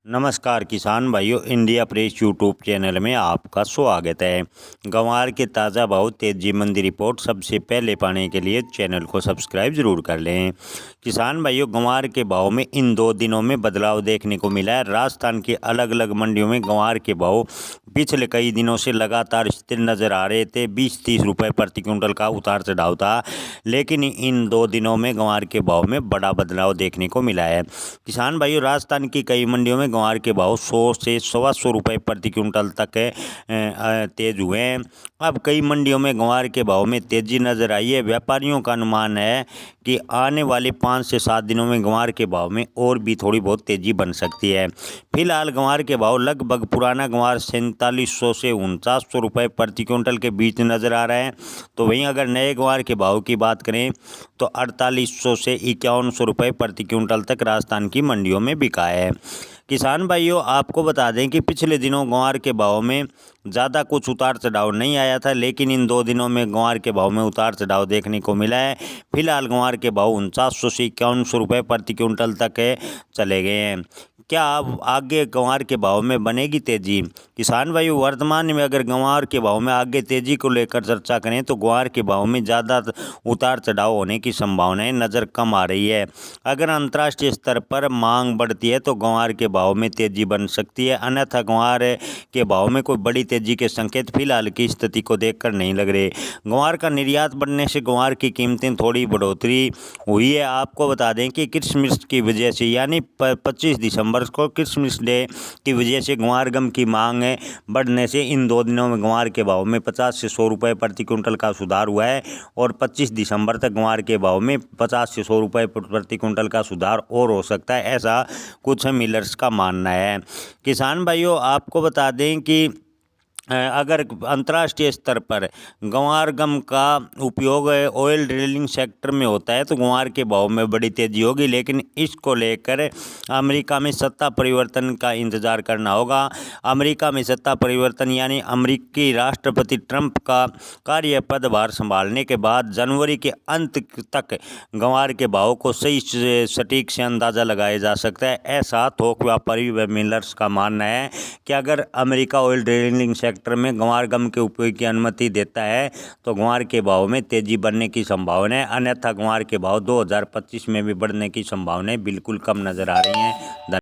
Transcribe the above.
नमस्कार किसान भाइयों, इंडिया प्रेस यूट्यूब चैनल में आपका स्वागत है। ग्वार के ताज़ा भाव तेजी मंदी रिपोर्ट सबसे पहले पाने के लिए चैनल को सब्सक्राइब जरूर कर लें। किसान भाइयों, ग्वार के भाव में इन 2 दिनों में बदलाव देखने को मिला है। राजस्थान की अलग अलग मंडियों में ग्वार के भाव पिछले कई दिनों से लगातार स्थिर नजर आ रहे थे। 20-30 रुपये प्रति क्विंटल का उतार चढ़ाव था, लेकिन इन 2 दिनों में ग्वार के भाव में बड़ा बदलाव देखने को मिला है। किसान भाइयों, राजस्थान की कई मंडियों में ग्वार के भाव 100 से 125 रुपये प्रति क्विंटल तक तेज हुए हैं। अब कई मंडियों में ग्वार के भाव में तेजी नजर आई है। व्यापारियों का अनुमान है कि आने वाले 5 से 7 दिनों में ग्वार के भाव में और भी थोड़ी बहुत तेजी बन सकती है। फिलहाल ग्वार के भाव लगभग पुराना ग्वार 4700 से 4900 रुपये प्रति क्विंटल के बीच नजर आ रहे हैं। तो वहीं अगर नए ग्वार के भाव की बात करें तो 4800 से 5100 रुपये प्रति क्विंटल तक राजस्थान की मंडियों में बिका है। किसान भाइयों, आपको बता दें कि पिछले दिनों ग्वार के भाव में ज़्यादा कुछ उतार चढ़ाव नहीं आया था, लेकिन इन 2 दिनों में ग्वार के भाव में उतार चढ़ाव देखने को मिला है। फिलहाल ग्वार के भाव 4900 से 5100 रुपये प्रति क्विंटल तक चले गए हैं। क्या अब आगे ग्वार के भाव में बनेगी तेजी? किसान भाइयों, वर्तमान में अगर ग्वार के भाव में आगे तेजी को लेकर चर्चा करें तो ग्वार के भाव में ज़्यादा उतार चढ़ाव होने की संभावनाएं नज़र कम आ रही है। अगर अंतर्राष्ट्रीय स्तर पर मांग बढ़ती है तो ग्वार के भाव में तेजी बन सकती है, अन्यथा ग्वार के भाव में कोई बड़ी तेजी के संकेत फिलहाल की स्थिति को देखकर नहीं लग रहे। ग्वार का निर्यात बढ़ने से ग्वार की कीमतें थोड़ी बढ़ोतरी हुई है। आपको बता दें कि क्रिसमस की वजह से यानी 25 दिसंबर को क्रिसमस डे की वजह से ग्वार गम की मांग बढ़ने से इन 2 दिनों में ग्वार के भाव में 50 से 100 रुपये प्रति क्विंटल का सुधार हुआ है और 25 दिसंबर तक ग्वार के भाव में 50 से 100 रुपये प्रति क्विंटल का सुधार और हो सकता है, ऐसा कुछ मिलर्स का मानना है। किसान भाइयों, आपको बता दें कि अगर अंतर्राष्ट्रीय स्तर पर ग्वार गम का उपयोग ऑयल ड्रिलिंग सेक्टर में होता है तो ग्वार के भाव में बड़ी तेजी होगी, लेकिन इसको लेकर अमेरिका में सत्ता परिवर्तन का इंतज़ार करना होगा। अमेरिका में सत्ता परिवर्तन यानी अमेरिकी राष्ट्रपति ट्रंप का कार्यपदभार संभालने के बाद जनवरी के अंत तक ग्वार के भाव को सही सटीक से अंदाज़ा लगाया जा सकता है, ऐसा थोक व्यापारी व मिलर्स का मानना है कि अगर अमेरिका ऑयल ड्रिलिंग में ग्वार गम के उपयोग की अनुमति देता है तो ग्वार के भाव में तेजी बढ़ने की संभावना है, अन्यथा ग्वार के भाव 2025 में भी बढ़ने की संभावनाएं बिल्कुल कम नजर आ रही हैं।